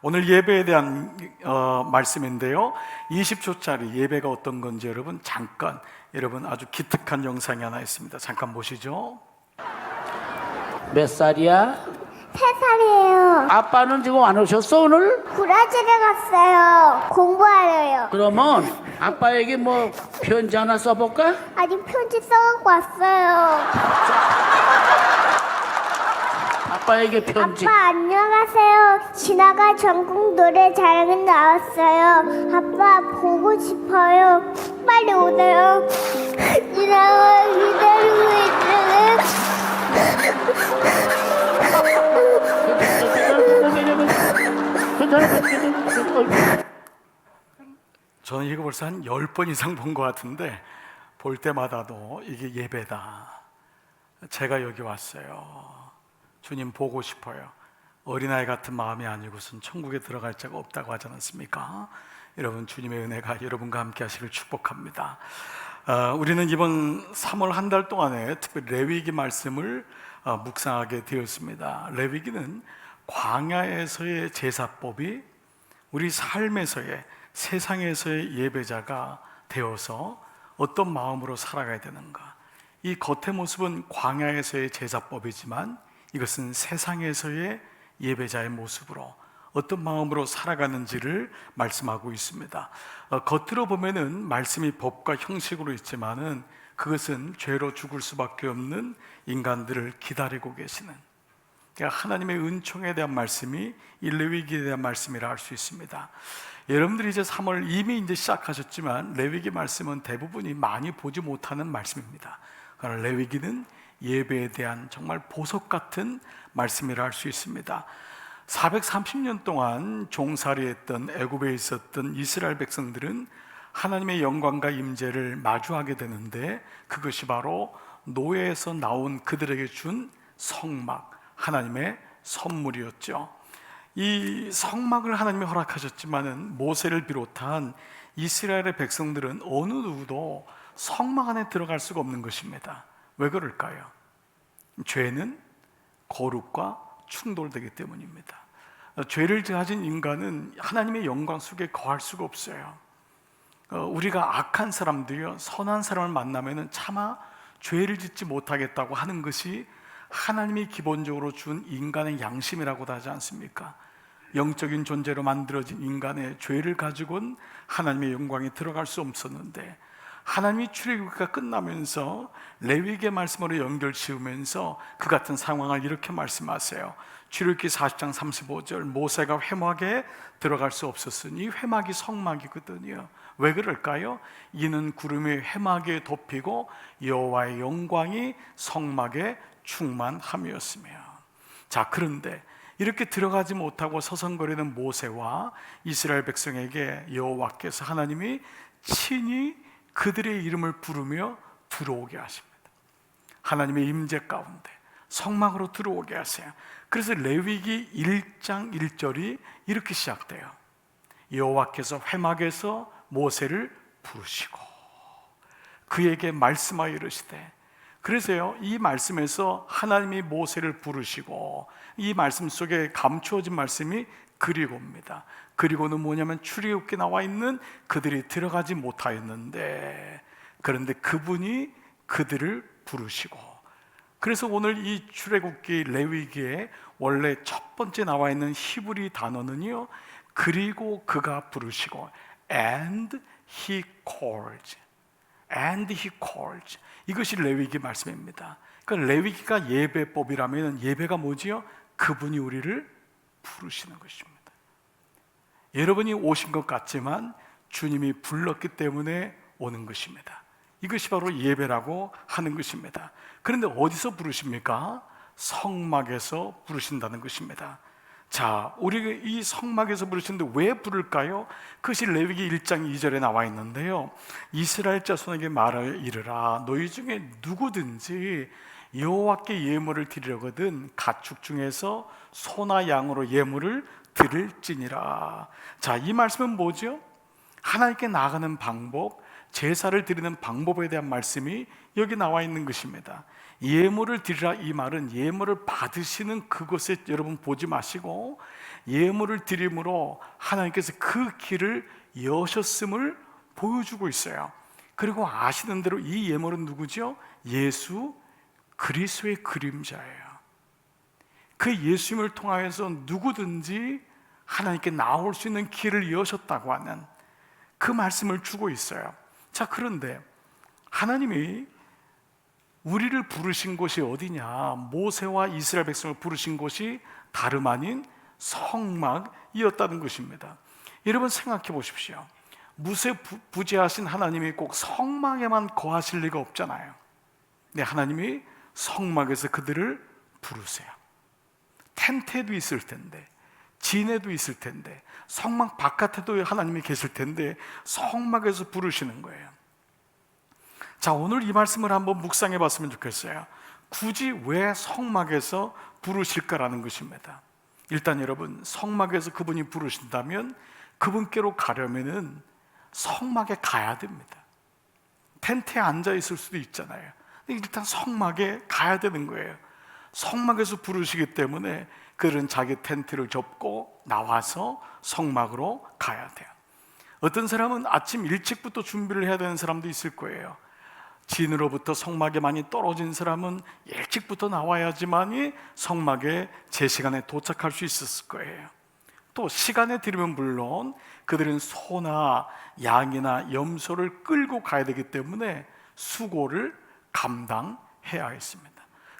오늘 예배에 대한 말씀인데요, 20초짜리 예배가 어떤 건지 여러분 아주 기특한 영상이 하나 있습니다. 잠깐 보시죠. 몇 살이야? 3살이에요. 아빠는 지금 안 오셨어 오늘? 브라질에 갔어요. 공부하려요. 그러면 아빠에게 뭐 편지 하나 써볼까? 아직 편지 써갖고 왔어요. 아빠에게 편지. 아빠 안녕하세요. 지나가 전국 노래 자랑에 나왔어요. 아빠 보고 싶어요. 빨리 오세요. 지나가 기다리고 있어요. 저는 이거 벌써 한 10번 이상 본 것 같은데, 볼 때마다도 이게 예배다. 제가 여기 왔어요. 주님 보고 싶어요. 어린아이 같은 마음이 아니고선 천국에 들어갈 자가 없다고 하지 않습니까? 여러분, 주님의 은혜가 여러분과 함께 하시길 축복합니다. 우리는 이번 3월 한 달 동안에 특별히 레위기 말씀을 묵상하게 되었습니다. 레위기는 광야에서의 제사법이 우리 삶에서의, 세상에서의 예배자가 되어서 어떤 마음으로 살아가야 되는가. 이 겉의 모습은 광야에서의 제사법이지만 이것은 세상에서의 예배자의 모습으로 어떤 마음으로 살아가는지를 말씀하고 있습니다. 겉으로 보면은 말씀이 법과 형식으로 있지만은 그것은 죄로 죽을 수밖에 없는 인간들을 기다리고 계시는, 그러니까 하나님의 은총에 대한 말씀이 이 레위기에 대한 말씀이라 할 수 있습니다. 여러분들이 이제 3월 이미 이제 시작하셨지만 레위기 말씀은 대부분이 많이 보지 못하는 말씀입니다. 그러나 레위기는 예배에 대한 정말 보석 같은 말씀이라 할 수 있습니다. 430년 동안 종살이했던 애굽에 있었던 이스라엘 백성들은 하나님의 영광과 임재를 마주하게 되는데, 그것이 바로 노예에서 나온 그들에게 준 성막, 하나님의 선물이었죠. 이 성막을 하나님이 허락하셨지만은 모세를 비롯한 이스라엘의 백성들은 어느 누구도 성막 안에 들어갈 수가 없는 것입니다. 왜 그럴까요? 죄는 거룩과 충돌되기 때문입니다. 죄를 가진 인간은 하나님의 영광 속에 거할 수가 없어요. 우리가 악한 사람들이요, 선한 사람을 만나면 차마 죄를 짓지 못하겠다고 하는 것이 하나님이 기본적으로 준 인간의 양심이라고도 하지 않습니까? 영적인 존재로 만들어진 인간의 죄를 가지고는 하나님의 영광에 들어갈 수 없었는데, 하나님이 출애굽기가 끝나면서 레위기의 말씀으로 연결 지으면서 그 같은 상황을 이렇게 말씀하세요. 출애굽기 40장 35절, 모세가 회막에 들어갈 수 없었으니 회막이 성막이거든요. 왜 그럴까요? 이는 구름이 회막에 덮이고 여호와의 영광이 성막에 충만함이었으며. 자, 그런데 이렇게 들어가지 못하고 서성거리는 모세와 이스라엘 백성에게 여호와께서, 하나님이 친히 그들의 이름을 부르며 들어오게 하십니다. 하나님의 임재 가운데 성막으로 들어오게 하세요. 그래서 레위기 1장 1절이 이렇게 시작돼요. 여호와께서 회막에서 모세를 부르시고 그에게 말씀하여 이르시되. 그래서요, 이 말씀에서 하나님이 모세를 부르시고, 이 말씀 속에 감추어진 말씀이 그리고입니다. 그리고는 뭐냐면 출애굽기에 나와 있는 그들이 들어가지 못하였는데, 그런데 그분이 그들을 부르시고. 그래서 오늘 이 출애굽기 레위기에 원래 첫 번째 나와 있는 히브리 단어는요, 그리고 그가 부르시고, and he called, and he called. 이것이 레위기 말씀입니다. 그러니까 레위기가 예배법이라면 예배가 뭐지요? 그분이 우리를 부르시는 것입니다. 여러분이 오신 것 같지만 주님이 불렀기 때문에 오는 것입니다. 이것이 바로 예배라고 하는 것입니다. 그런데 어디서 부르십니까? 성막에서 부르신다는 것입니다. 자, 우리가 이 성막에서 부르시는데 왜 부를까요? 그것이 레위기 1장 2절에 나와 있는데요, 이스라엘 자손에게 말하여 이르라. 너희 중에 누구든지 여호와께 예물을 드리려거든 가축 중에서 소나 양으로 예물을 드릴지니라. 자, 이 말씀은 뭐죠? 하나님께 나아가는 방법, 제사를 드리는 방법에 대한 말씀이 여기 나와 있는 것입니다. 예물을 드리라, 이 말은 예물을 받으시는 그것에 여러분 보지 마시고 예물을 드림으로 하나님께서 그 길을 여셨음을 보여주고 있어요. 그리고 아시는 대로 이 예물은 누구죠? 예수 그리스도의 그림자예요. 그 예수님을 통하여서 누구든지 하나님께 나올 수 있는 길을 여셨다고 하는 그 말씀을 주고 있어요. 자, 그런데 하나님이 우리를 부르신 곳이 어디냐? 모세와 이스라엘 백성을 부르신 곳이 다름 아닌 성막이었다는 것입니다. 여러분 생각해 보십시오. 무소부지하신 하나님이 꼭 성막에만 거하실 리가 없잖아요. 네, 하나님이 성막에서 그들을 부르세요. 텐트에도 있을 텐데, 진에도 있을 텐데, 성막 바깥에도 하나님이 계실 텐데 성막에서 부르시는 거예요. 자, 오늘 이 말씀을 한번 묵상해 봤으면 좋겠어요. 굳이 왜 성막에서 부르실까라는 것입니다. 일단 여러분, 성막에서 그분이 부르신다면 그분께로 가려면은 성막에 가야 됩니다. 텐트에 앉아 있을 수도 있잖아요. 일단 성막에 가야 되는 거예요. 성막에서 부르시기 때문에 그들은 자기 텐트를 접고 나와서 성막으로 가야 돼요. 어떤 사람은 아침 일찍부터 준비를 해야 되는 사람도 있을 거예요. 진으로부터 성막에 많이 떨어진 사람은 일찍부터 나와야지만이 성막에 제 시간에 도착할 수 있었을 거예요. 또 시간에 들으면 물론 그들은 소나 양이나 염소를 끌고 가야 되기 때문에 수고를 감당해야 했습니다.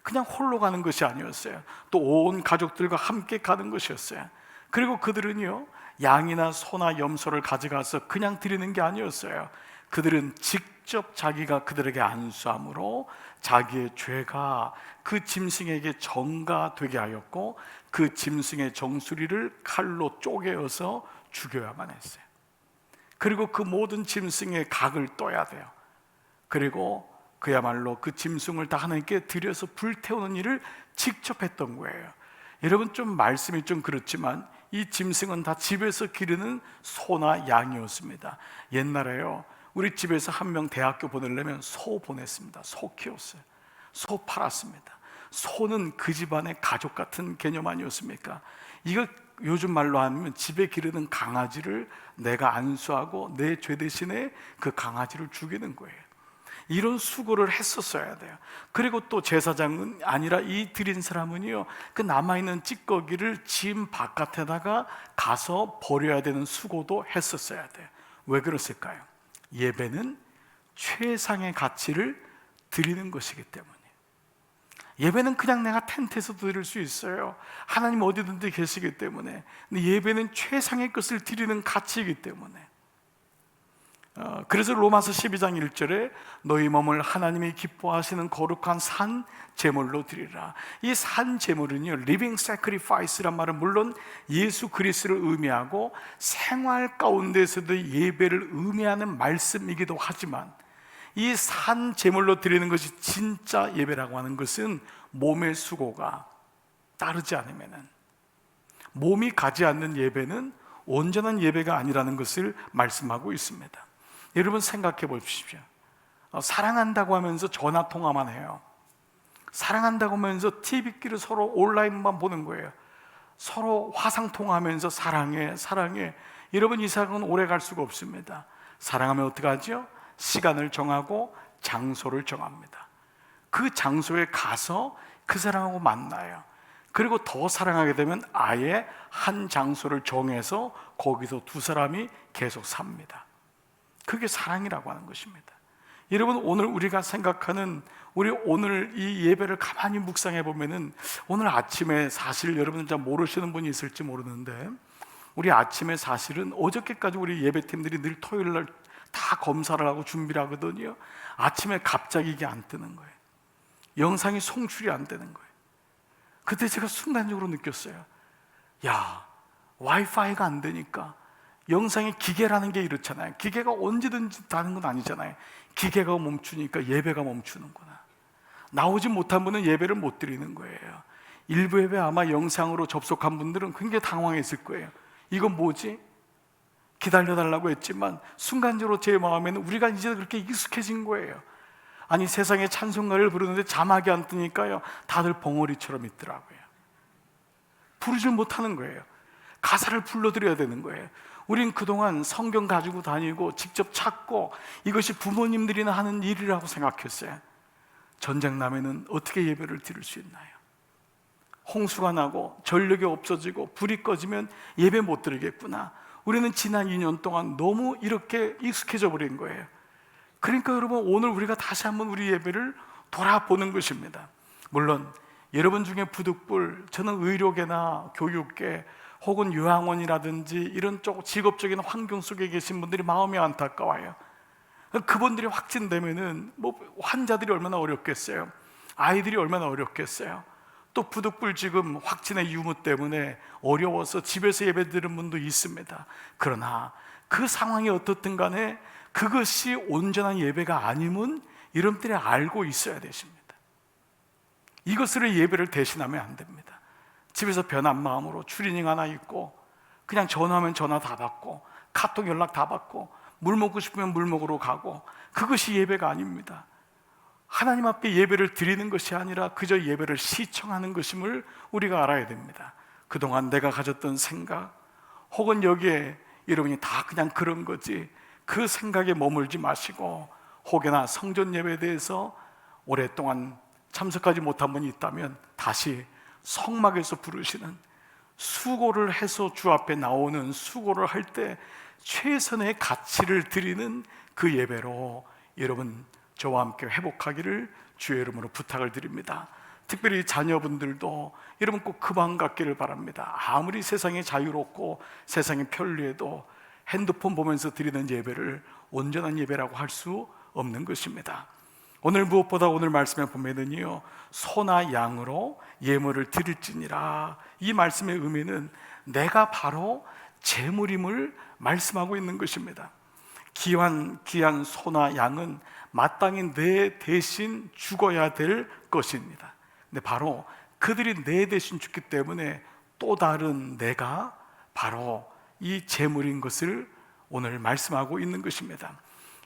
그냥 홀로 가는 것이 아니었어요. 또 온 가족들과 함께 가는 것이었어요. 그리고 그들은요, 양이나 소나 염소를 가져가서 그냥 드리는 게 아니었어요. 그들은 직접 자기가 그들에게 안수함으로 자기의 죄가 그 짐승에게 전가되게 하였고 그 짐승의 정수리를 칼로 쪼개어서 죽여야만 했어요. 그리고 그 모든 짐승의 각을 떠야 돼요. 그리고 그야말로 그 짐승을 다 하나님께 드려서 불태우는 일을 직접 했던 거예요. 여러분, 좀 말씀이 좀 그렇지만 이 짐승은 다 집에서 기르는 소나 양이었습니다. 옛날에요, 우리 집에서 한 명 대학교 보내려면 소 보냈습니다. 소 키웠어요. 소 팔았습니다. 소는 그 집안의 가족 같은 개념 아니었습니까? 이거 요즘 말로 하면 집에 기르는 강아지를 내가 안수하고 내 죄 대신에 그 강아지를 죽이는 거예요. 이런 수고를 했었어야 돼요. 그리고 또 제사장은 아니라 이 드린 사람은요, 그 남아있는 찌꺼기를 짐 바깥에다가 가서 버려야 되는 수고도 했었어야 돼요. 왜 그랬을까요? 예배는 최상의 가치를 드리는 것이기 때문이에요. 예배는 그냥 내가 텐트에서 드릴 수 있어요. 하나님 어디든지 계시기 때문에. 근데 예배는 최상의 것을 드리는 가치이기 때문에. 그래서 로마서 12장 1절에 너희 몸을 하나님이 기뻐하시는 거룩한 산 제물로 드리라. 이 산 제물은요, living sacrifice란 말은 물론 예수 그리스도를 의미하고 생활 가운데서도 예배를 의미하는 말씀이기도 하지만 이 산 제물로 드리는 것이 진짜 예배라고 하는 것은 몸의 수고가 따르지 않으면은, 몸이 가지 않는 예배는 온전한 예배가 아니라는 것을 말씀하고 있습니다. 여러분 생각해 보십시오. 사랑한다고 하면서 전화 통화만 해요. 사랑한다고 하면서 TV끼리 서로 온라인만 보는 거예요. 서로 화상 통화하면서 사랑해, 사랑해. 여러분, 이 사랑은 오래 갈 수가 없습니다. 사랑하면 어떻게 하죠? 시간을 정하고 장소를 정합니다. 그 장소에 가서 그 사람하고 만나요. 그리고 더 사랑하게 되면 아예 한 장소를 정해서 거기서 두 사람이 계속 삽니다. 그게 사랑이라고 하는 것입니다. 여러분, 오늘 우리가 생각하는 우리 오늘 이 예배를 가만히 묵상해 보면은 오늘 아침에 사실 여러분 잘 모르시는 분이 있을지 모르는데 우리 아침에 사실은 어저께까지 우리 예배팀들이 늘 토요일 날 다 검사를 하고 준비를 하거든요. 아침에 갑자기 이게 안 뜨는 거예요. 영상이 송출이 안 되는 거예요. 그때 제가 순간적으로 느꼈어요. 야, 와이파이가 안 되니까 영상의 기계라는 게 이렇잖아요. 기계가 언제든지 다는 건 아니잖아요. 기계가 멈추니까 예배가 멈추는구나. 나오지 못한 분은 예배를 못 드리는 거예요. 일부 예배 아마 영상으로 접속한 분들은 굉장히 당황했을 거예요. 이건 뭐지? 기다려달라고 했지만 순간적으로 제 마음에는 우리가 이제 그렇게 익숙해진 거예요. 아니, 세상에 찬송가를 부르는데 자막이 안 뜨니까요, 다들 벙어리처럼 있더라고요. 부르질 못하는 거예요. 가사를 불러드려야 되는 거예요. 우린 그동안 성경 가지고 다니고 직접 찾고 이것이 부모님들이나 하는 일이라고 생각했어요. 전쟁 나면은 어떻게 예배를 드릴 수 있나요? 홍수가 나고 전력이 없어지고 불이 꺼지면 예배 못 드리겠구나. 우리는 지난 2년 동안 너무 이렇게 익숙해져 버린 거예요. 그러니까 여러분, 오늘 우리가 다시 한번 우리 예배를 돌아보는 것입니다. 물론 여러분 중에 부득불, 저는 의료계나 교육계 혹은 요양원이라든지 이런 쪽 직업적인 환경 속에 계신 분들이 마음이 안타까워요. 그분들이 확진되면은 환자들이 얼마나 어렵겠어요. 아이들이 얼마나 어렵겠어요. 또 부득불 지금 확진의 유무 때문에 어려워서 집에서 예배드리는 분도 있습니다. 그러나 그 상황이 어떻든 간에 그것이 온전한 예배가 아님은 여러분들이 알고 있어야 되십니다. 이것으로 예배를 대신하면 안 됩니다. 집에서 변한 마음으로 추리닝 하나 입고 그냥 전화하면 전화 다 받고 카톡 연락 다 받고 물 먹고 싶으면 물 먹으러 가고, 그것이 예배가 아닙니다. 하나님 앞에 예배를 드리는 것이 아니라 그저 예배를 시청하는 것임을 우리가 알아야 됩니다. 그동안 내가 가졌던 생각 혹은 여기에 여러분이 다 그냥 그런 거지, 그 생각에 머물지 마시고 혹여나 성전 예배에 대해서 오랫동안 참석하지 못한 분이 있다면 다시 성막에서 부르시는, 수고를 해서 주 앞에 나오는, 수고를 할 때 최선의 가치를 드리는 그 예배로 여러분 저와 함께 회복하기를 주의 이름으로 부탁을 드립니다. 특별히 자녀분들도 여러분 꼭 그 마음 갖기를 바랍니다. 아무리 세상이 자유롭고 세상이 편리해도 핸드폰 보면서 드리는 예배를 온전한 예배라고 할 수 없는 것입니다. 오늘 무엇보다 오늘 말씀에 보면은요, 소나 양으로 예물을 드릴지니라, 이 말씀의 의미는 내가 바로 제물임을 말씀하고 있는 것입니다. 귀한 소나 양은 마땅히 내 대신 죽어야 될 것입니다. 근데 바로 그들이 내 대신 죽기 때문에 또 다른 내가 바로 이 제물인 것을 오늘 말씀하고 있는 것입니다.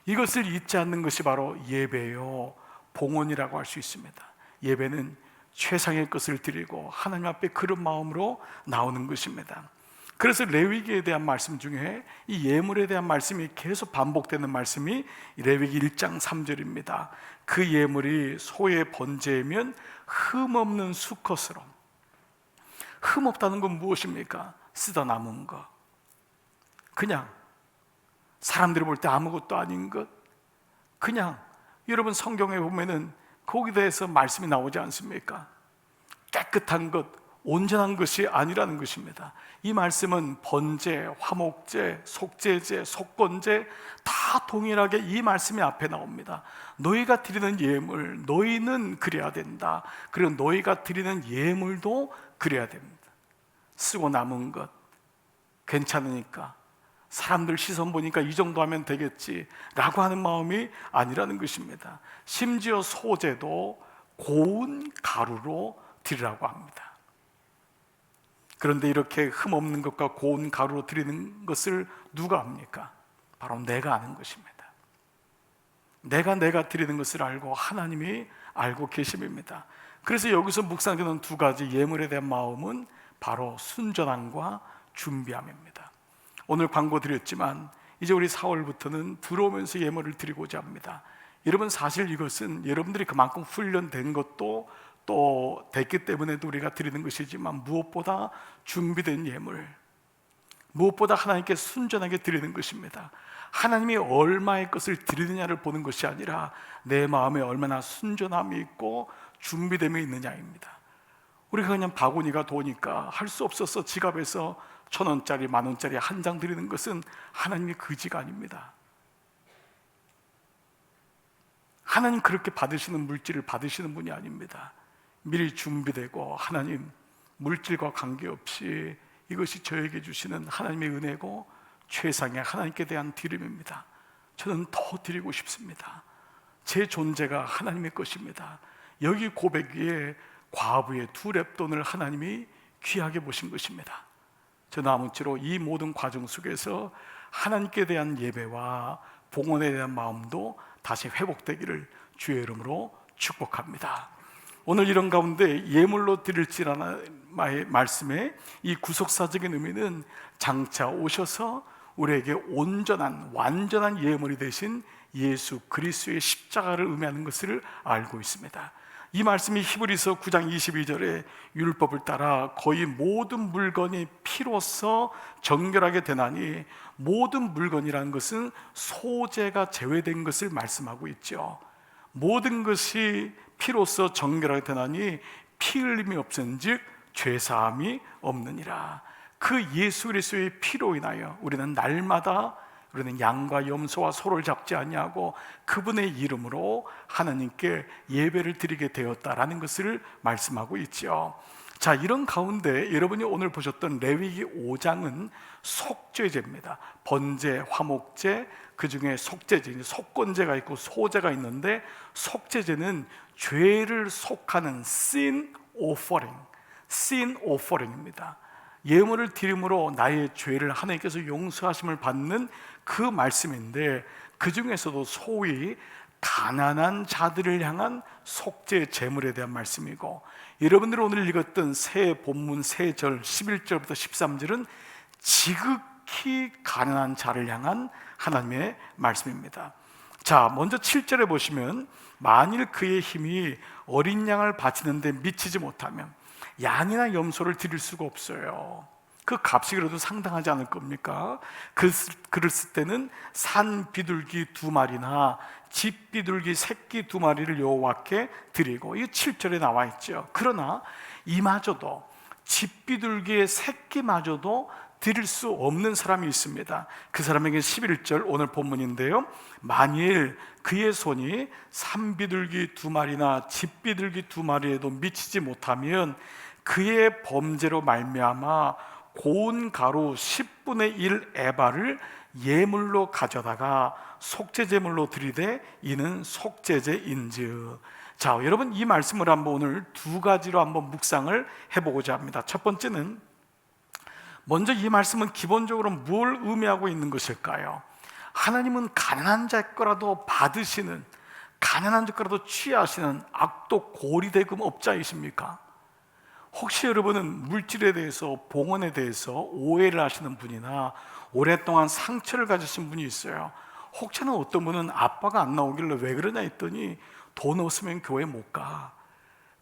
이것을 잊지 않는 것이 바로 예배요 봉헌이라고 할 수 있습니다. 예배는 최상의 것을 드리고 하나님 앞에 그런 마음으로 나오는 것입니다. 그래서 레위기에 대한 말씀 중에 이 예물에 대한 말씀이 계속 반복되는 말씀이 레위기 1장 3절입니다. 그 예물이 소의 번제이면 흠없는 수컷으로. 흠없다는 건 무엇입니까? 쓰다 남은 것, 그냥 사람들이 볼 때 아무것도 아닌 것, 그냥 여러분 성경에 보면은 거기에 대해서 말씀이 나오지 않습니까? 깨끗한 것, 온전한 것이 아니라는 것입니다. 이 말씀은 번제, 화목제, 속죄제, 속건제 다 동일하게 이 말씀이 앞에 나옵니다. 너희가 드리는 예물, 너희는 그래야 된다. 그리고 너희가 드리는 예물도 그래야 됩니다. 쓰고 남은 것 괜찮으니까, 사람들 시선 보니까 이 정도 하면 되겠지 라고 하는 마음이 아니라는 것입니다. 심지어 소제도 고운 가루로 드리라고 합니다. 그런데 이렇게 흠없는 것과 고운 가루로 드리는 것을 누가 합니까? 바로 내가 하는 것입니다. 내가 드리는 것을 알고 하나님이 알고 계심입니다. 그래서 여기서 묵상되는 두 가지 예물에 대한 마음은 바로 순전함과 준비함입니다. 오늘 광고 드렸지만 이제 우리 4월부터는 들어오면서 예물을 드리고자 합니다. 여러분, 사실 이것은 여러분들이 그만큼 훈련된 것도 또 됐기 때문에도 우리가 드리는 것이지만, 무엇보다 준비된 예물, 무엇보다 하나님께 순전하게 드리는 것입니다. 하나님이 얼마의 것을 드리느냐를 보는 것이 아니라 내 마음에 얼마나 순전함이 있고 준비됨이 있느냐입니다. 우리가 그냥 바구니가 도니까 할 수 없어서 지갑에서 1,000원짜리, 10,000원짜리 한 장 드리는 것은 하나님의 의지가 아닙니다. 하나님 그렇게 받으시는 물질을 받으시는 분이 아닙니다. 미리 준비되고 하나님 물질과 관계없이 이것이 저에게 주시는 하나님의 은혜고 최상의 하나님께 대한 드림입니다. 저는 더 드리고 싶습니다. 제 존재가 하나님의 것입니다. 여기 고백 위에 과부의 2렙돈을 하나님이 귀하게 보신 것입니다. 저는 아무쪼록 이 모든 과정 속에서 하나님께 대한 예배와 봉헌에 대한 마음도 다시 회복되기를 주의 이름으로 축복합니다. 오늘 이런 가운데 예물로 드릴지라는 말씀의 이 구속사적인 의미는 장차 오셔서 우리에게 온전한 완전한 예물이 되신 예수 그리스도의 십자가를 의미하는 것을 알고 있습니다. 이 말씀이 히브리서 9장 22절에 율법을 따라 거의 모든 물건이 피로써 정결하게 되나니, 모든 물건이라는 것은 소재가 제외된 것을 말씀하고 있죠. 모든 것이 피로써 정결하게 되나니 피 흘림이 없은즉 죄사함이 없느니라. 그 예수 그리스도의 피로 인하여 우리는 날마다 우리는 양과 염소와 소를 잡지 아니하고 그분의 이름으로 하나님께 예배를 드리게 되었다라는 것을 말씀하고 있죠. 자, 이런 가운데 여러분이 오늘 보셨던 레위기 5장은 속죄제입니다. 번제, 화목제, 그 중에 속죄제, 속건제가 있고 소제가 있는데, 속죄제는 죄를 속하는 sin offering입니다. 예물을 드림으로 나의 죄를 하나님께서 용서하심을 받는 그 말씀인데, 그 중에서도 소위 가난한 자들을 향한 속죄 제물에 대한 말씀이고, 여러분들이 오늘 읽었던 새 본문 새 절 11절부터 13절은 지극히 가난한 자를 향한 하나님의 말씀입니다. 자, 먼저 7절에 보시면 만일 그의 힘이 어린 양을 바치는데 미치지 못하면 양이나 염소를 드릴 수가 없어요. 그 값이 그래도 상당하지 않을 겁니까? 그랬을 때는 산 비둘기 2마리나 집 비둘기 새끼 2마리를 여호와께 드리고, 이 7절에 나와 있죠. 그러나 이마저도 집 비둘기의 새끼마저도 드릴 수 없는 사람이 있습니다. 그 사람에게 11절 오늘 본문인데요, 만일 그의 손이 산 비둘기 2마리나 집 비둘기 2마리에도 미치지 못하면 그의 범죄로 말미암아 고운 가루 10분의 1 에바를 예물로 가져다가 속죄제물로 드리되 이는 속죄제인즉. 자, 여러분, 이 말씀을 한번 오늘 두 가지로 한번 묵상을 해보고자 합니다. 첫 번째는, 먼저 이 말씀은 기본적으로 뭘 의미하고 있는 것일까요? 하나님은 가난한 자 거라도 받으시는, 가난한 자 거라도 취하시는 악독 고리대금 업자이십니까? 혹시 여러분은 물질에 대해서, 봉헌에 대해서 오해를 하시는 분이나 오랫동안 상처를 가지신 분이 있어요. 혹시나 어떤 분은 아빠가 안 나오길래 왜 그러냐 했더니 돈 없으면 교회 못 가,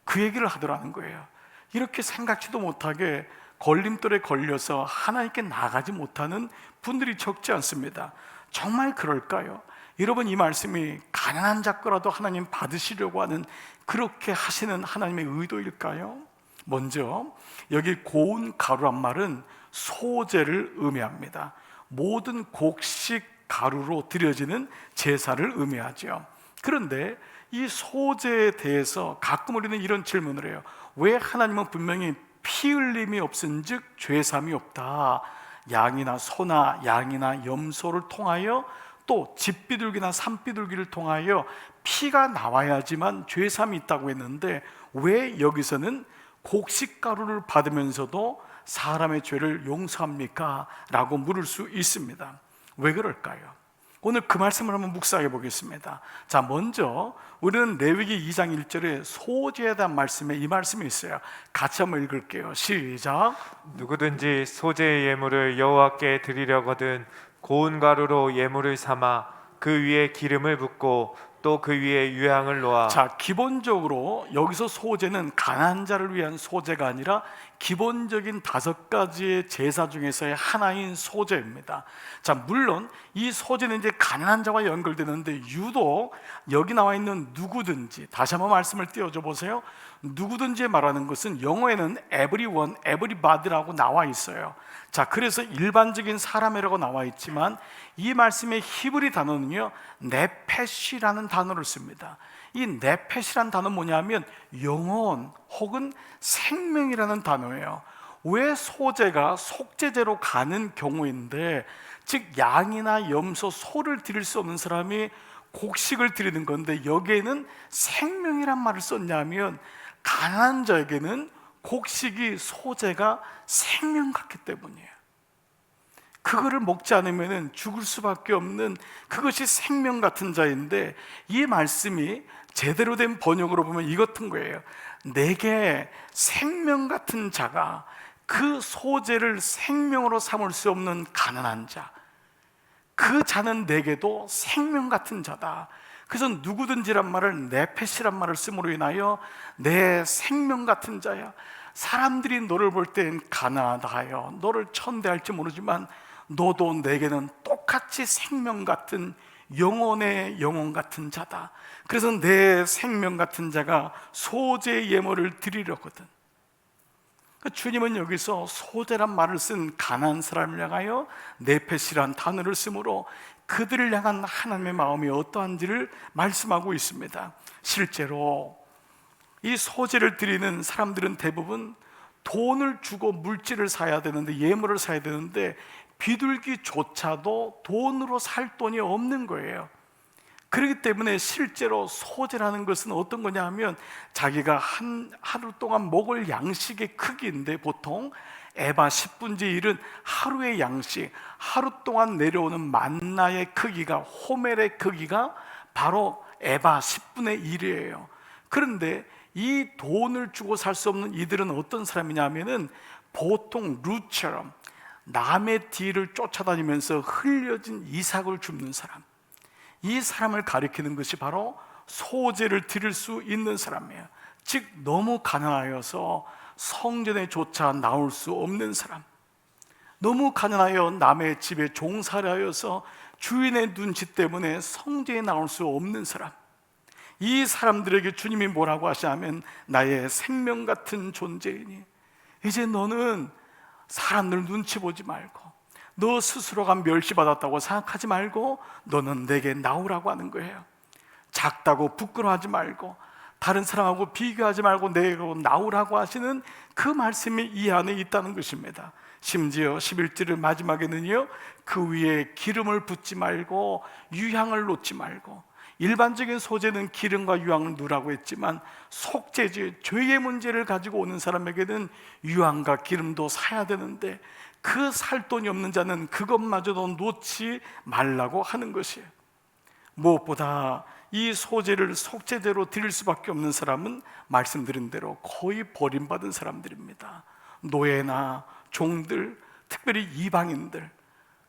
그 얘기를 하더라는 거예요. 이렇게 생각지도 못하게 걸림돌에 걸려서 하나님께 나가지 못하는 분들이 적지 않습니다. 정말 그럴까요? 여러분, 이 말씀이 가난한 자 거라도 하나님 받으시려고 하는, 그렇게 하시는 하나님의 의도일까요? 먼저 여기 고운 가루란 말은 소제를 의미합니다. 모든 곡식 가루로 드려지는 제사를 의미하죠. 그런데 이 소제에 대해서 가끔 우리는 이런 질문을 해요. 왜 하나님은 분명히 피 흘림이 없은즉 죄삼이 없다, 양이나 소나 양이나 염소를 통하여 또 집비둘기나 산비둘기를 통하여 피가 나와야지만 죄삼이 있다고 했는데, 왜 여기서는 곡식가루를 받으면서도 사람의 죄를 용서합니까? 라고 물을 수 있습니다. 왜 그럴까요? 오늘 그 말씀을 한번 묵상해 보겠습니다. 자, 먼저 우리는 레위기 2장 1절에 소제에 대한 말씀에 이 말씀이 있어요. 같이 한번 읽을게요. 시작. 누구든지 소제의 예물을 여호와께 드리려거든 고운 가루로 예물을 삼아 그 위에 기름을 붓고 또 그 위에 유향을 놓아. 자, 기본적으로 여기서 소제는 가난한 자를 위한 소제가 아니라 기본적인 5가지의 제사 중에서의 하나인 소제입니다. 자, 물론 이 소제는 이제 가난한 자와 연결되는데, 유독 여기 나와 있는 누구든지, 다시 한번 말씀을 띄워줘 보세요. 누구든지 말하는 것은 영어에는 everyone, everybody라고 나와 있어요. 자, 그래서 일반적인 사람이라고 나와 있지만 이 말씀의 히브리 단어는요, 네페시라는 단어를 씁니다. 이 네페시라는 단어는 뭐냐면 영혼 혹은 생명이라는 단어예요. 왜 소제가 속죄제로 가는 경우인데, 즉 양이나 염소, 소를 드릴 수 없는 사람이 곡식을 드리는 건데, 여기에는 생명이란 말을 썼냐면 가난한 자에게는 곡식이, 소제가 생명 같기 때문이에요. 그 그거를 먹지 않으면 죽을 수밖에 없는, 그것이 생명 같은 자인데, 이 말씀이 제대로 된 번역으로 보면 이것인 거예요. 내게 생명 같은 자가, 그 소재를 생명으로 삼을 수 없는 가난한 자, 그 자는 내게도 생명 같은 자다. 그래서 누구든지란 말을 네펫이란 말을 씀으로 인하여 내 생명 같은 자야. 사람들이 너를 볼 땐 가난하다 하여 너를 천대할지 모르지만 너도 내게는 똑같이 생명 같은, 영혼의 영혼 같은 자다. 그래서 내 생명 같은 자가 소재 예물을 드리려거든. 주님은 여기서 소재란 말을 쓴 가난한 사람을 향하여 네펫이란 단어를 쓰므로 그들을 향한 하나님의 마음이 어떠한지를 말씀하고 있습니다. 실제로 이 소재를 드리는 사람들은 대부분 돈을 주고 물질을 사야 되는데, 예물을 사야 되는데 비둘기조차도 돈으로 살 돈이 없는 거예요. 그렇기 때문에 실제로 소재라는 것은 어떤 거냐 하면 자기가 하루 동안 먹을 양식의 크기인데, 보통 에바 10분의 1은 하루의 양식, 하루 동안 내려오는 만나의 크기가, 호멜의 크기가 바로 에바 10분의 1이에요. 그런데 이 돈을 주고 살 수 없는 이들은 어떤 사람이냐 하면은 보통 룻처럼 남의 뒤를 쫓아다니면서 흘려진 이삭을 줍는 사람, 이 사람을 가리키는 것이 바로 소재를 드릴 수 있는 사람이에요. 즉 너무 가난하여서 성전에 조차 나올 수 없는 사람, 너무 가난하여 남의 집에 종살이 하여서 주인의 눈치 때문에 성전에 나올 수 없는 사람, 이 사람들에게 주님이 뭐라고 하시냐면 나의 생명 같은 존재이니 이제 너는 사람들 눈치 보지 말고, 너 스스로가 멸시받았다고 생각하지 말고 너는 내게 나오라고 하는 거예요. 작다고 부끄러워하지 말고, 다른 사람하고 비교하지 말고 내게 나오라고 하시는 그 말씀이 이 안에 있다는 것입니다. 심지어 11절 마지막에는요, 그 위에 기름을 붓지 말고 유향을 놓지 말고, 일반적인 소재는 기름과 유향을 누라고 했지만 속죄죄, 죄의 문제를 가지고 오는 사람에게는 유향과 기름도 사야 되는데 그 살 돈이 없는 자는 그것마저도 놓지 말라고 하는 것이에요. 무엇보다 이 소재를 속죄제로 드릴 수밖에 없는 사람은 말씀드린 대로 거의 버림받은 사람들입니다. 노예나 종들, 특별히 이방인들,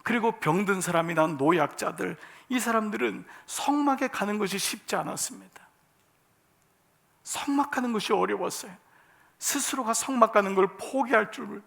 그리고 병든 사람이나 노약자들, 이 사람들은 성막에 가는 것이 쉽지 않았습니다. 성막하는 것이 어려웠어요. 스스로가 성막 가는 걸 포기할 줄,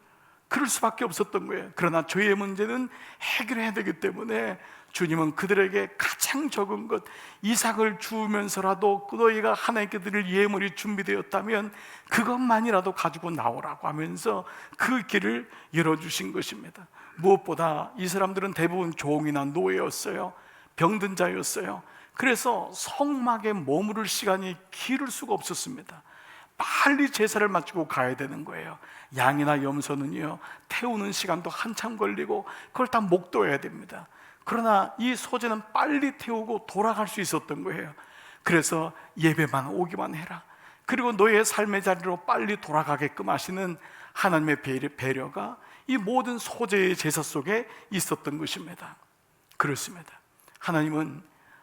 그럴 수밖에 없었던 거예요. 그러나 죄의 문제는 해결해야 되기 때문에 주님은 그들에게 가장 적은 것, 이삭을 주면서라도 너희가 하나님께 드릴 예물이 준비되었다면 그것만이라도 가지고 나오라고 하면서 그 길을 열어주신 것입니다. 무엇보다 이 사람들은 대부분 종이나 노예였어요. 병든 자였어요. 그래서 성막에 머무를 시간이 길을 수가 없었습니다. 빨리 제사를 마치고 가야 되는 거예요. 양이나 염소는요, 태우는 시간도 한참 걸리고 그걸 다 목도해야 됩니다. 그러나 이 소재는 빨리 태우고 돌아갈 수 있었던 거예요. 그래서 예배만 오기만 해라, 그리고 너의 삶의 자리로 빨리 돌아가게끔 하시는 하나님의 배려가 이 모든 소재의 제사 속에 있었던 것입니다. 그렇습니다. 하나님은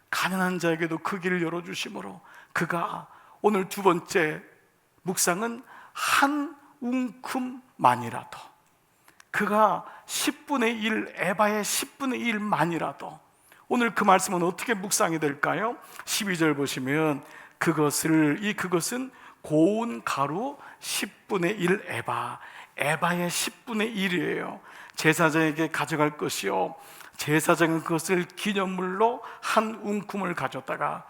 가난한 자에게도 그 길을 열어주심으로, 그가 오늘 두 번째 묵상은 한 웅큼만이라도, 그가 10분의 1, 에바의 10분의 1만이라도, 오늘 그 말씀은 어떻게 묵상이 될까요? 12절 보시면 그것은 고운 가루 10분의 1 에바, 에바의 10분의 1이에요. 제사장에게 가져갈 것이요, 제사장은 그것을 기념물로 한 웅큼을 가져다가,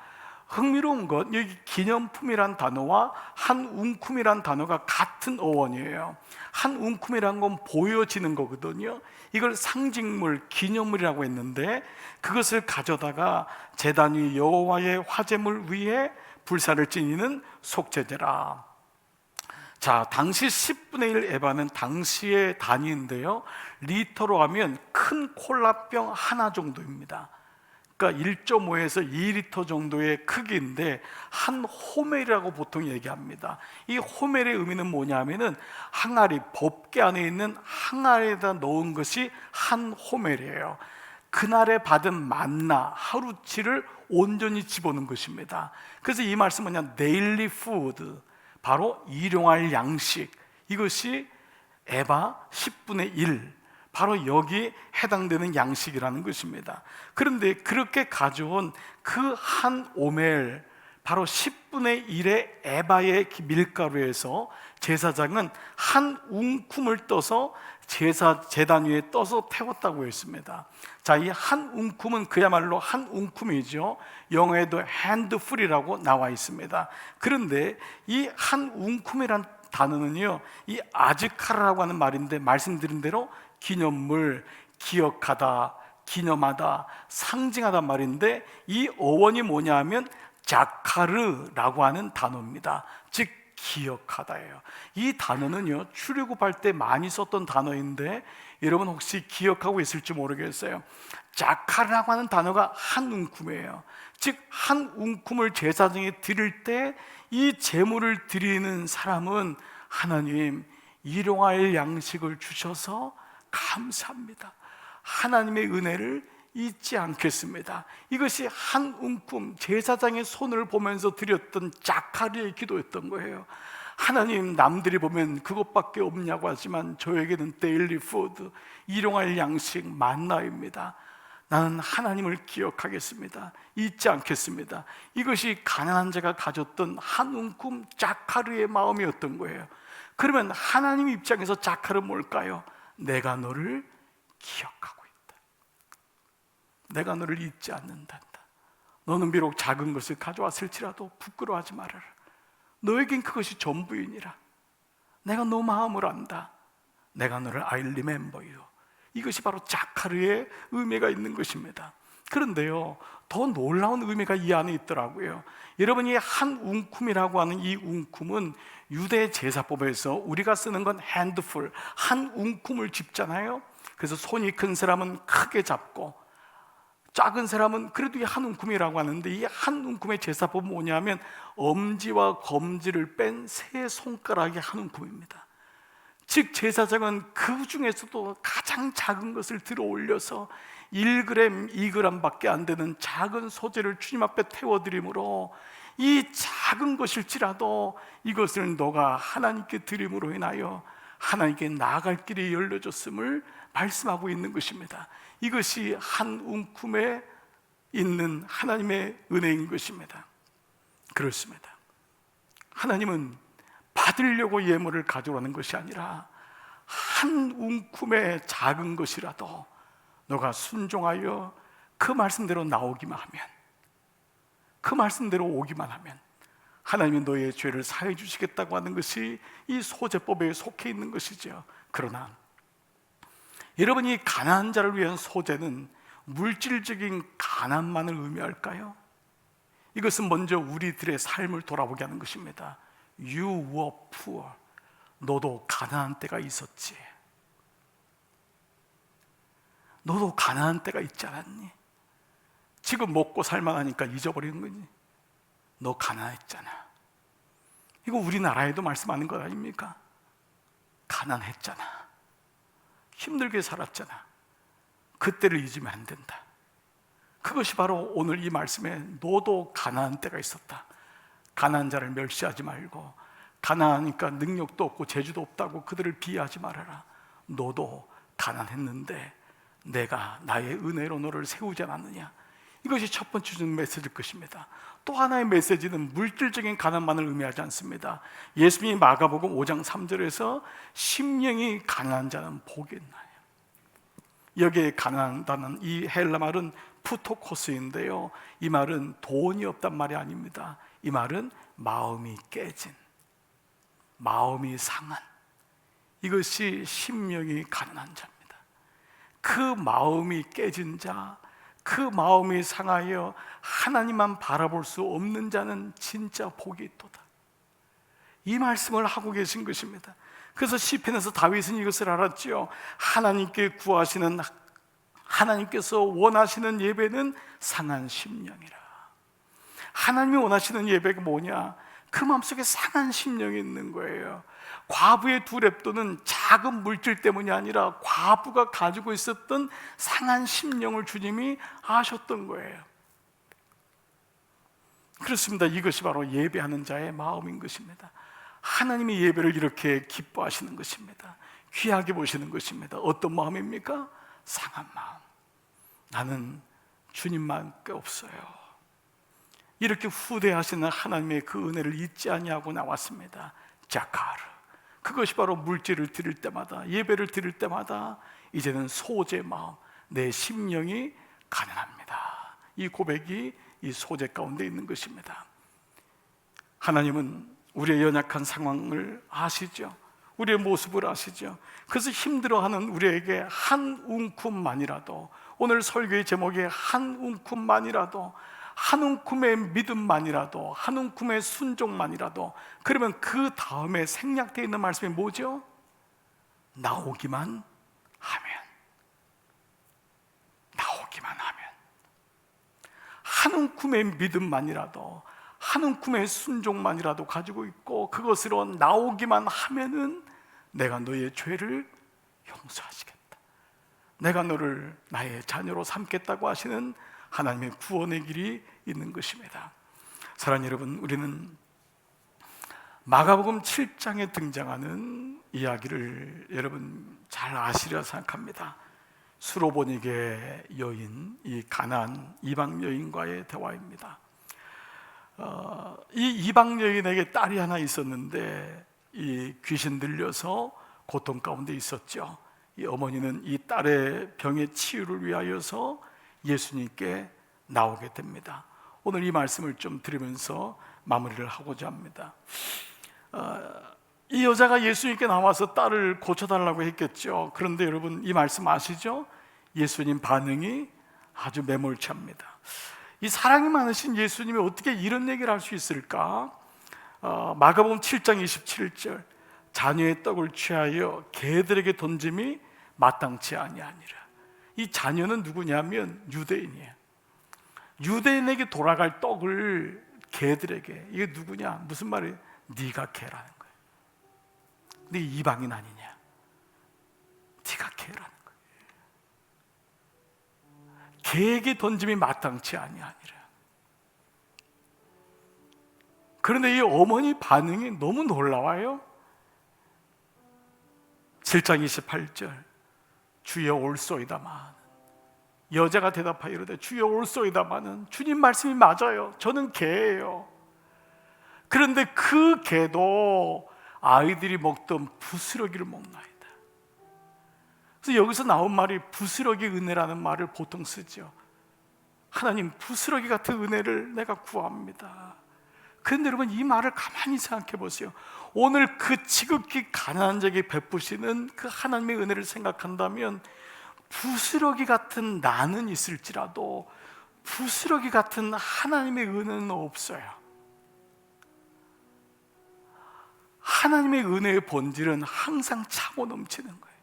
흥미로운 건 여기 기념품이란 단어와 한 웅큼이란 단어가 같은 어원이에요. 한 웅큼이란 건 보여지는 거거든요. 이걸 상징물, 기념물이라고 했는데 그것을 가져다가 제단 위 여호와의 화제물 위에 불사를 지니는 속죄제라. 자, 당시 10분의 1 에바는 당시의 단위인데요, 리터로 하면 큰 콜라병 하나 정도입니다. 그러니까 1.5에서 2리터 정도의 크기인데 한 호멜이라고 보통 얘기합니다. 이 호멜의 의미는 뭐냐면은 항아리, 법궤 안에 있는 항아리에다 넣은 것이 한 호멜이에요. 그날에 받은 만나, 하루치를 온전히 집어넣은 것입니다. 그래서 이 말씀은 뭐냐, 데일리 푸드, 바로 일용할 양식, 이것이 에바 10분의 1, 바로 여기 해당되는 양식이라는 것입니다. 그런데 그렇게 가져온 그 한 오멜, 바로 10분의 1의 에바의 밀가루에서 제사장은 한 웅큼을 떠서 제단 위에 떠서 태웠다고 했습니다. 자, 이 한 웅큼은 그야말로 한 웅큼이죠. 영어에도 핸드풀이라고 나와 있습니다. 그런데 이 한 웅큼이란 단어는요, 이 아즈카라라고 하는 말인데, 말씀드린 대로 기념물, 기억하다, 기념하다, 상징하다 말인데, 이 어원이 뭐냐면 자카르라고 하는 단어입니다. 즉 기억하다예요. 이 단어는요, 출애굽할 때 많이 썼던 단어인데 여러분 혹시 기억하고 있을지 모르겠어요. 자카르라고 하는 단어가 한 웅큼이에요. 즉 한 웅큼을 제사장에 드릴 때 이 제물을 드리는 사람은 하나님, 일용할 양식을 주셔서 감사합니다, 하나님의 은혜를 잊지 않겠습니다. 이것이 한 웅큼, 제사장의 손을 보면서 드렸던 자카르의 기도였던 거예요. 하나님, 남들이 보면 그것밖에 없냐고 하지만 저에게는 데일리 푸드, 일용할 양식 만나입니다. 나는 하나님을 기억하겠습니다, 잊지 않겠습니다. 이것이 가난한 자가 가졌던 한 웅큼 자카르의 마음이었던 거예요. 그러면 하나님 입장에서 자카르는 뭘까요? 내가 너를 기억하고 있다, 내가 너를 잊지 않는단다. 너는 비록 작은 것을 가져왔을지라도 부끄러워하지 말아라. 너에겐 그것이 전부이니라. 내가 너 마음을 안다. 내가 너를 I remember you. 이것이 바로 자카르의 의미가 있는 것입니다. 그런데요, 더 놀라운 의미가 이 안에 있더라고요. 여러분이 한 웅큼이라고 하는 이 웅큼은 유대 제사법에서 우리가 쓰는 건 핸드풀, 한 웅큼을 집잖아요. 그래서 손이 큰 사람은 크게 잡고 작은 사람은 그래도 이 한 웅큼이라고 하는데, 이 한 웅큼의 제사법은 뭐냐면 엄지와 검지를 뺀 세 손가락이 한 웅큼입니다. 즉 제사장은 그 중에서도 가장 작은 것을 들어 올려서 1g, 2g 밖에 안 되는 작은 소재를 주님 앞에 태워드림으로, 이 작은 것일지라도 이것을 너가 하나님께 드림으로 인하여 하나님께 나아갈 길이 열려졌음을 말씀하고 있는 것입니다. 이것이 한 웅큼에 있는 하나님의 은혜인 것입니다. 그렇습니다. 하나님은 받으려고 예물을 가져오는 것이 아니라 한 웅큼의 작은 것이라도 너가 순종하여 그 말씀대로 나오기만 하면, 그 말씀대로 오기만 하면 하나님이 너의 죄를 사해 주시겠다고 하는 것이 이 소제법에 속해 있는 것이죠. 그러나 여러분이 가난한 자를 위한 소제는 물질적인 가난만을 의미할까요? 이것은 먼저 우리들의 삶을 돌아보게 하는 것입니다. You were poor. 너도 가난한 때가 있었지. 너도 가난한 때가 있지 않았니? 지금 먹고 살만하니까 잊어버리는 거니? 너 가난했잖아. 이거 우리나라에도 말씀하는 것 아닙니까? 가난했잖아, 힘들게 살았잖아. 그때를 잊으면 안 된다. 그것이 바로 오늘 이 말씀에 너도 가난한 때가 있었다. 가난한 자를 멸시하지 말고, 가난하니까 능력도 없고 재주도 없다고 그들을 비하하지 말아라. 너도 가난했는데 내가 나의 은혜로 너를 세우지 않았느냐. 이것이 첫 번째 주는 메시지일 것입니다. 또 하나의 메시지는 물질적인 가난만을 의미하지 않습니다. 예수님이 마가복음 5장 3절에서 심령이 가난한 자는 복이 있나요? 여기에 가난하다는 이 헬라 말은 푸토코스인데요, 이 말은 돈이 없단 말이 아닙니다. 이 말은 마음이 깨진, 마음이 상한, 이것이 심령이 가난한 자입니다. 그 마음이 깨진 자, 그 마음이 상하여 하나님만 바라볼 수 없는 자는 진짜 복이 있도다. 이 말씀을 하고 계신 것입니다. 그래서 시편에서 다윗은 이것을 알았지요. 하나님께 구하시는 하나님께서 원하시는 예배는 상한 심령이라. 하나님이 원하시는 예배가 뭐냐? 그 마음속에 상한 심령이 있는 거예요. 과부의 두 렙도는 작은 물질 때문이 아니라 과부가 가지고 있었던 상한 심령을 주님이 아셨던 거예요. 그렇습니다. 이것이 바로 예배하는 자의 마음인 것입니다. 하나님이 예배를 이렇게 기뻐하시는 것입니다. 귀하게 보시는 것입니다. 어떤 마음입니까? 상한 마음. 나는 주님만밖에 없어요. 이렇게 후대하시는 하나님의 그 은혜를 잊지 아니하고 나왔습니다. 자카르. 그것이 바로 물질을 드릴 때마다, 예배를 드릴 때마다 이제는 소재 마음, 내 심령이 가난합니다. 이 고백이 이 소재 가운데 있는 것입니다. 하나님은 우리의 연약한 상황을 아시죠. 우리의 모습을 아시죠. 그래서 힘들어하는 우리에게 한 움큼만이라도, 오늘 설교의 제목이 한 움큼만이라도, 한 움큼의 믿음만이라도, 한 움큼의 순종만이라도, 그러면 그 다음에 생략되어 있는 말씀이 뭐죠? 나오기만 하면. 나오기만 하면. 한 움큼의 믿음만이라도, 한 움큼의 순종만이라도 가지고 있고, 그것으로 나오기만 하면은 내가 너의 죄를 용서하시겠다, 내가 너를 나의 자녀로 삼겠다고 하시는 하나님의 구원의 길이 있는 것입니다. 사랑하는 여러분, 우리는 마가복음 7장에 등장하는 이야기를 여러분 잘 아시리라 생각합니다. 수로보니게 여인, 이 가나안 이방 여인과의 대화입니다. 이 이방 여인에게 딸이 하나 있었는데 이 귀신 들려서 고통 가운데 있었죠. 이 어머니는 이 딸의 병의 치유를 위하여서 예수님께 나오게 됩니다. 오늘 이 말씀을 좀 들으면서 마무리를 하고자 합니다. 이 여자가 예수님께 나와서 딸을 고쳐달라고 했겠죠. 그런데 여러분 이 말씀 아시죠? 예수님 반응이 아주 매몰차합니다. 이 사랑이 많으신 예수님이 어떻게 이런 얘기를 할 수 있을까? 마가복음 7장 27절, 자녀의 떡을 취하여 개들에게 던짐이 마땅치 아니하니라. 이 자녀는 누구냐면 유대인이에요. 유대인에게 돌아갈 떡을 개들에게, 이게 누구냐? 무슨 말이에요? 네가 개라는 거예요. 근데 이방인 아니냐? 네가 개라는 거예요. 개에게 던짐이 마땅치 아니하니라. 그런데 이 어머니 반응이 너무 놀라워요. 7장 28절, 주여 올소이다만, 여자가 대답하여 이르되 주여 올소이다마는, 주님 말씀이 맞아요. 저는 개예요. 그런데 그 개도 아이들이 먹던 부스러기를 먹나이다. 그래서 여기서 나온 말이 부스러기 은혜라는 말을 보통 쓰죠. 하나님, 부스러기 같은 은혜를 내가 구합니다. 그런데 여러분 이 말을 가만히 생각해 보세요. 오늘 그 지극히 가난한 자에게 베푸시는 그 하나님의 은혜를 생각한다면 부스러기 같은 나는 있을지라도 부스러기 같은 하나님의 은혜는 없어요. 하나님의 은혜의 본질은 항상 차고 넘치는 거예요.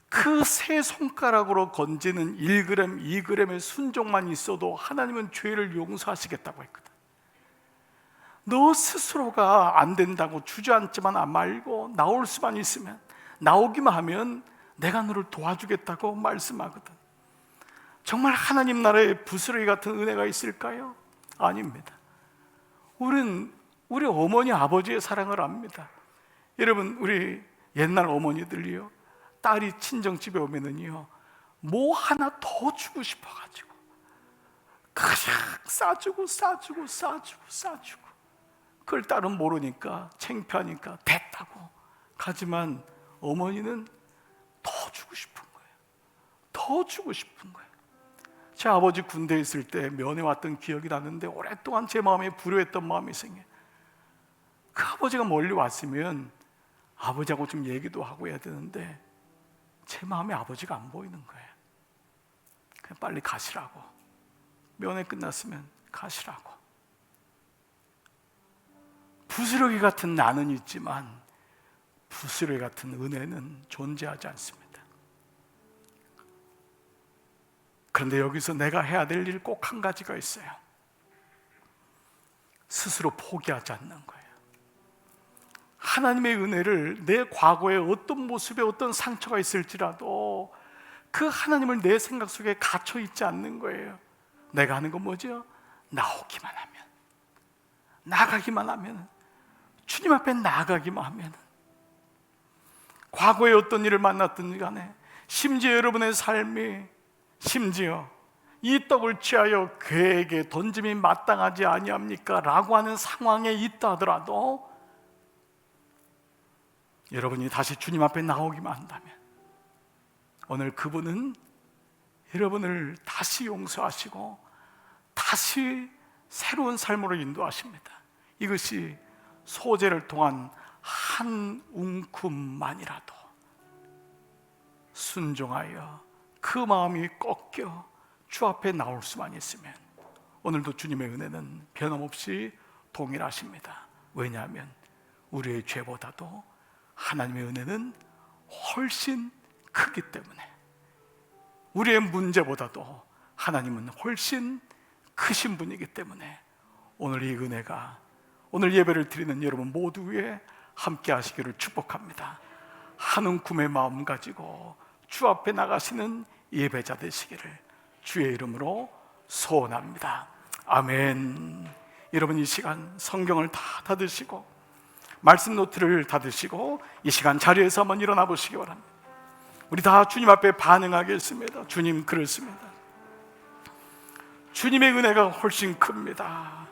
그 세 손가락으로 건지는 1g, 2g의 순종만 있어도 하나님은 죄를 용서하시겠다고 했거든. 너 스스로가 안 된다고 주저앉지만 말고 나올 수만 있으면, 나오기만 하면 내가 너를 도와주겠다고 말씀하거든. 정말 하나님 나라에 부스러기 같은 은혜가 있을까요? 아닙니다. 우리 어머니 아버지의 사랑을 압니다. 여러분, 우리 옛날 어머니들이요, 딸이 친정집에 오면은요, 뭐 하나 더 주고 싶어가지고 그냥 싸주고 그걸 딸은 모르니까 창피하니까 됐다고 가지만 어머니는 더 주고 싶은 거예요. 더 주고 싶은 거예요. 제 아버지 군대에 있을 때 면회 왔던 기억이 나는데 오랫동안 제 마음에 불효했던 마음이 생겨요. 그 아버지가 멀리 왔으면 아버지하고 좀 얘기도 하고 해야 되는데 제 마음에 아버지가 안 보이는 거예요. 그냥 빨리 가시라고, 면회 끝났으면 가시라고. 부스러기 같은 나는 있지만 부스러기 같은 은혜는 존재하지 않습니다. 그런데 여기서 내가 해야 될 일 꼭 한 가지가 있어요. 스스로 포기하지 않는 거예요. 하나님의 은혜를 내 과거에 어떤 모습에 어떤 상처가 있을지라도 그 하나님을 내 생각 속에 갇혀 있지 않는 거예요. 내가 하는 건 뭐죠? 나오기만 하면, 나가기만 하면, 주님 앞에 나가기만 하면, 과거에 어떤 일을 만났든 간에, 심지어 여러분의 삶이 심지어 이 떡을 취하여 그에게 던짐이 마땅하지 아니합니까? 라고 하는 상황에 있다 하더라도 여러분이 다시 주님 앞에 나오기만 한다면 오늘 그분은 여러분을 다시 용서하시고 다시 새로운 삶으로 인도하십니다. 이것이 소재를 통한 한 웅큼만이라도 순종하여 그 마음이 꺾여 주 앞에 나올 수만 있으면 오늘도 주님의 은혜는 변함없이 동일하십니다. 왜냐하면 우리의 죄보다도 하나님의 은혜는 훨씬 크기 때문에, 우리의 문제보다도 하나님은 훨씬 크신 분이기 때문에 오늘 이 은혜가 오늘 예배를 드리는 여러분 모두 위에 함께 하시기를 축복합니다. 한 움큼의 마음 가지고 주 앞에 나가시는 예배자 되시기를 주의 이름으로 소원합니다. 아멘. 여러분 이 시간 성경을 다 닫으시고 말씀 노트를 닫으시고 이 시간 자리에서 한번 일어나 보시기 바랍니다. 우리 다 주님 앞에 반응하겠습니다. 주님 그렇습니다. 주님의 은혜가 훨씬 큽니다.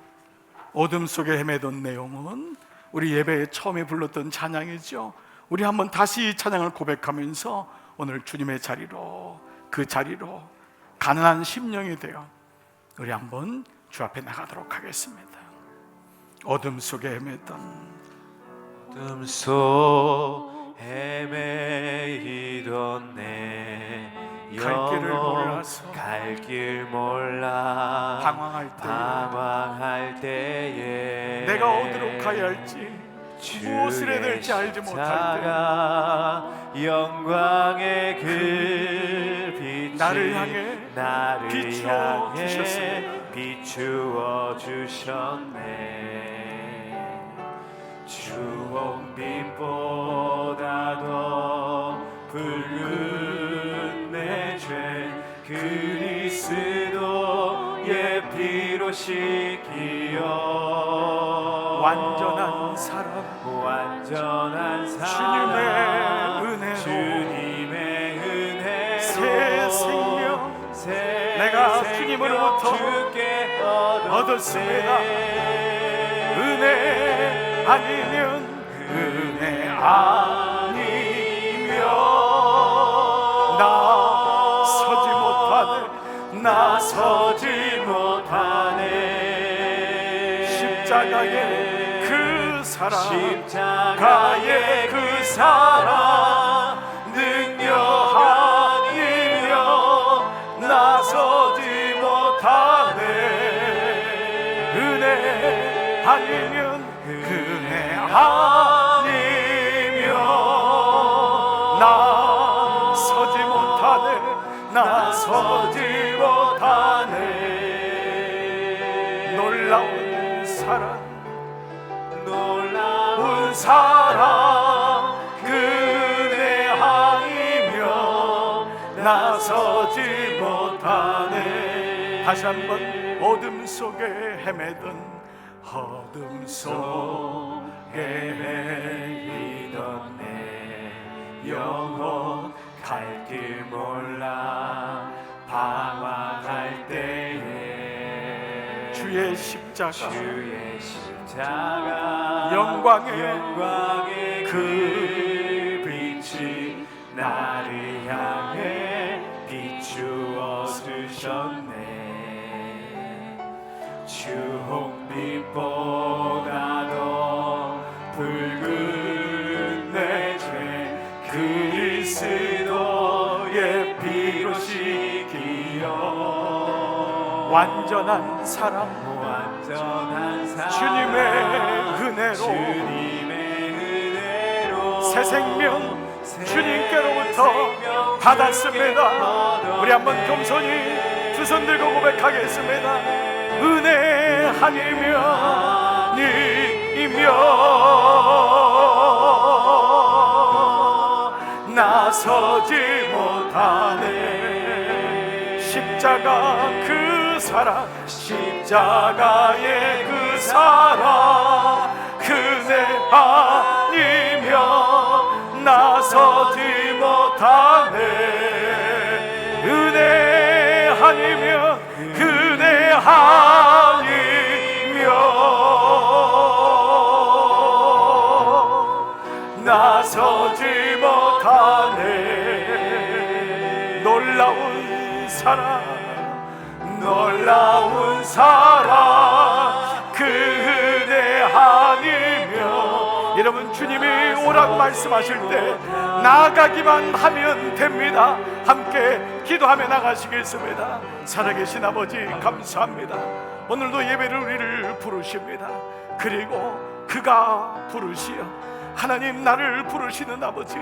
어둠 속에 헤매던 내용은 우리 예배에 처음에 불렀던 찬양이죠. 우리 한번 다시 이 찬양을 고백하면서 오늘 주님의 자리로, 그 자리로 가난한 심령이 되어 우리 한번 주 앞에 나가도록 하겠습니다. 어둠 속에 헤매던, 어둠 속 헤매이던 내 영혼 갈 길 몰라 방황할 때에 내가 어디로 가야 할지 무엇을 해야 될지 알지 못할 때 영광의 그 빛이 나를 향해 비추어 주셨네. 주홍빛보다도 붉은 내 죄 그리스도의 피로 씻기어 완전한 사랑 주님의 은혜로 새 생명 내가 주님으로부터 얻었습니다. 은혜 아니면 은혜 아니면 나서지 못하네. 십자가의 그 사랑 능력 아니면 나서지 못하네. 은혜 아니면 나서지 못하네. 놀라운 사랑 그네 아니며 나서지 못하네. 다시 한번 어둠 속에 헤매던 내 영혼 갈 길 몰라 방황할 때에 주의 십자가 영광의 그 빛이 나를 향해 비추어 주셨네. 주홍빛보다도 붉은 내 죄 그리스도의 피로 씻기어 완전한 사랑 주님의 은혜로 새 생명 주님께로부터 받았습니다. 우리 한번 겸손히 두 손 들고 고백하겠습니다. 은혜하니며 님이며 나서지 못하네. 십자가 그 사랑, 십자가의 그 사랑, 그네 아니며 나서지 못하네. 은혜 아니며 그네 아니며 나서지 못하네. 놀라운 사랑, 놀라운 사랑, 그 은혜 아니며. 여러분, 주님이 오라고 말씀하실 때 나아가기만 하면 됩니다. 함께 기도하며 나가시겠습니다. 살아계신 아버지 감사합니다. 오늘도 예배를 우리를 부르십니다. 그리고 그가 부르시어 하나님, 나를 부르시는 아버지,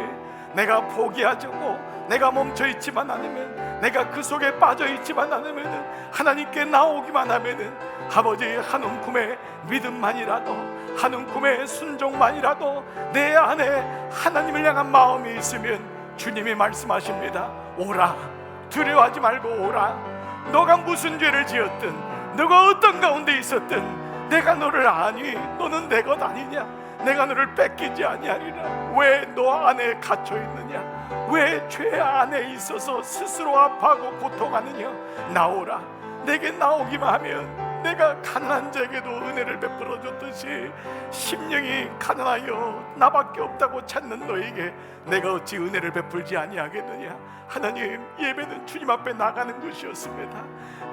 내가 포기하자고 내가 멈춰있지만 않으면, 내가 그 속에 빠져있지만 않으면, 하나님께 나오기만 하면 아버지, 한 움큼의 믿음만이라도, 한 움큼의 순종만이라도 내 안에 하나님을 향한 마음이 있으면 주님이 말씀하십니다. 오라, 두려워하지 말고 오라. 너가 무슨 죄를 지었든, 너가 어떤 가운데 있었든 내가 너를 아니. 너는 내 것 아니냐? 내가 너를 뺏기지 아니하리라. 왜 너 안에 갇혀 있느냐? 왜 죄 안에 있어서 스스로 아파하고 고통하느냐? 나오라. 내게 나오기만 하면 내가 가난한 자에게도 은혜를 베풀어 줬듯이 심령이 가난하여 나밖에 없다고 찾는 너에게 내가 어찌 은혜를 베풀지 아니하겠느냐? 하나님, 예배는 주님 앞에 나가는 것이었습니다.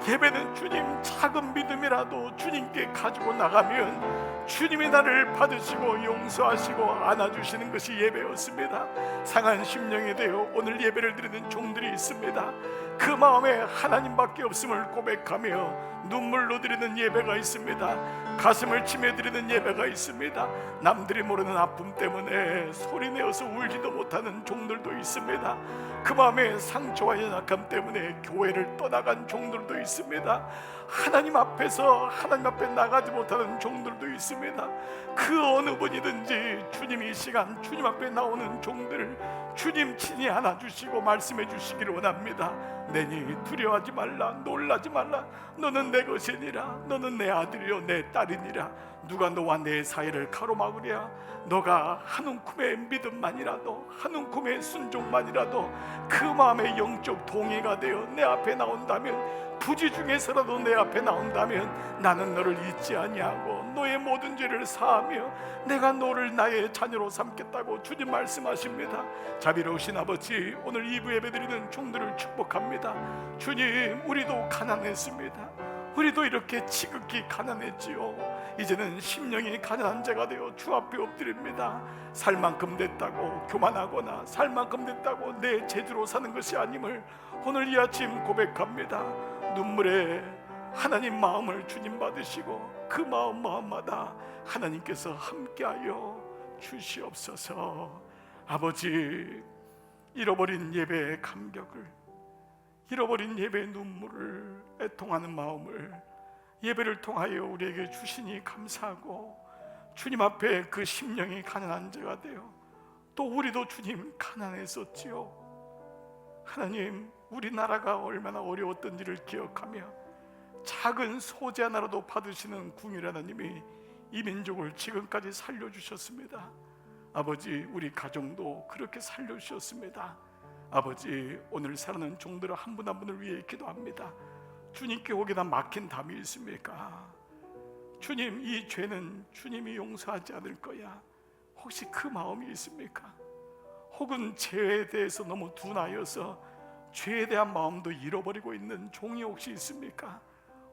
예배는 주님, 작은 믿음이라도 주님께 가지고 나가면 주님이 나를 받으시고 용서하시고 안아주시는 것이 예배였습니다. 상한 심령이 되어 오늘 예배를 드리는 종들이 있습니다. 그 마음에 하나님밖에 없음을 고백하며 눈물로 드리는 예배가 있습니다. 가슴을 치며 드리는 예배가 있습니다. 남들이 모르는 아픔 때문에 소리내어서 울지도 못하는 종들도 있습니다. 그 마음에 상처와 연약함 때문에 교회를 떠나간 종들도 있습니다. 하나님 앞에서 하나님 앞에 나가지 못하는 종들도 있습니다. 그 어느 분이든지 주님, 이 시간 주님 앞에 나오는 종들을 주님 친히 안아주시고 말씀해 주시기를 원합니다. 내니 두려워하지 말라, 놀라지 말라. 너는 내 것이니라. 너는 내 아들이요 내 딸이니라. 누가 너와 내 사이를 가로막으랴? 너가 한 움큼의 믿음만이라도, 한 움큼의 순종만이라도 그 마음의 영적 동의가 되어 내 앞에 나온다면, 부지 중에서라도 내 앞에 나온다면 나는 너를 잊지 아니하고 너의 모든 죄를 사하며 내가 너를 나의 자녀로 삼겠다고 주님 말씀하십니다. 자비로우신 아버지, 오늘 2부 예배드리는 종들을 축복합니다. 주님, 우리도 가난했습니다. 우리도 이렇게 지극히 가난했지요. 이제는 심령이 가난한 자가 되어 주 앞에 엎드립니다. 살 만큼 됐다고 교만하거나 살 만큼 됐다고 내 제주로 사는 것이 아님을 오늘 이 아침 고백합니다. 눈물에 하나님 마음을 주님 받으시고 그 마음마다 하나님께서 함께하여 주시옵소서. 아버지, 잃어버린 예배의 감격을, 잃어버린 예배의 눈물을, 애통하는 마음을 예배를 통하여 우리에게 주시니 감사하고, 주님 앞에 그 심령이 가난한 자가 되어 또 우리도 주님 가난했었지요. 하나님, 우리나라가 얼마나 어려웠던지를 기억하며 작은 소재 하나라도 받으시는 궁일 하나님이 이 민족을 지금까지 살려주셨습니다. 아버지, 우리 가정도 그렇게 살려주셨습니다. 아버지, 오늘 살아는 종들을 한 분 한 분을 위해 기도합니다. 주님께 혹여나 막힌 담이 있습니까? 주님, 이 죄는 주님이 용서하지 않을 거야. 혹시 그 마음이 있습니까? 혹은 죄에 대해서 너무 둔하여서 죄에 대한 마음도 잃어버리고 있는 종이 혹시 있습니까?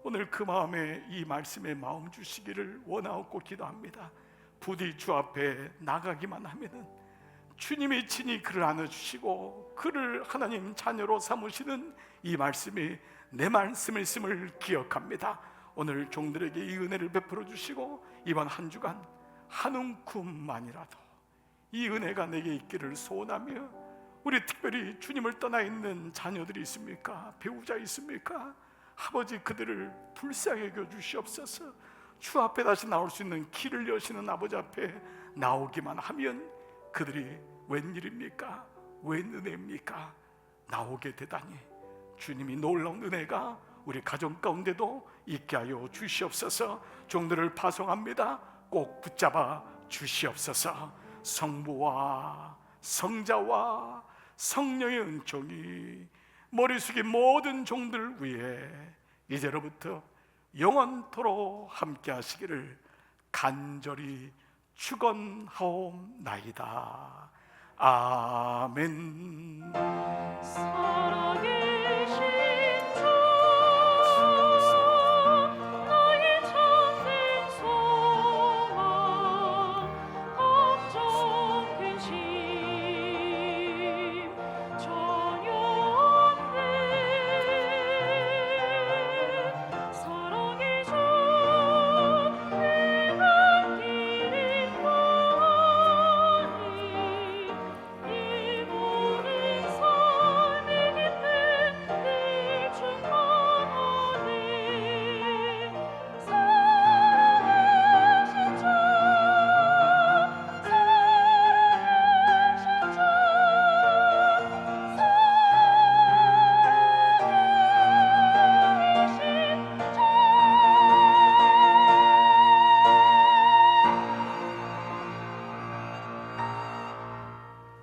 오늘 그 마음에 이 말씀에 마음 주시기를 원하옵고 기도합니다. 부디 주 앞에 나가기만 하면은 주님이 친히 그를 안아주시고 그를 하나님 자녀로 삼으시는 이 말씀이 내 말씀을 있음을 기억합니다. 오늘 종들에게 이 은혜를 베풀어 주시고 이번 한 주간 한 움큼만이라도 이 은혜가 내게 있기를 소원하며, 우리 특별히 주님을 떠나 있는 자녀들이 있습니까? 배우자 있습니까? 아버지 그들을 불쌍히 여겨 주시옵소서. 주 앞에 다시 나올 수 있는 길을 여시는 아버지 앞에 나오기만 하면 그들이 웬일입니까? 웬 은혜입니까? 나오게 되다니 주님이 놀라운 은혜가 우리 가정 가운데도 있게 하여 주시옵소서. 종들을 파송합니다. 꼭 붙잡아 주시옵소서. 성부와 성자와 성령의 은총이 머리 숙인 모든 종들 위에 이제로부터 영원토록 함께 하시기를 간절히 축원하옵나이다. 아멘. 사랑해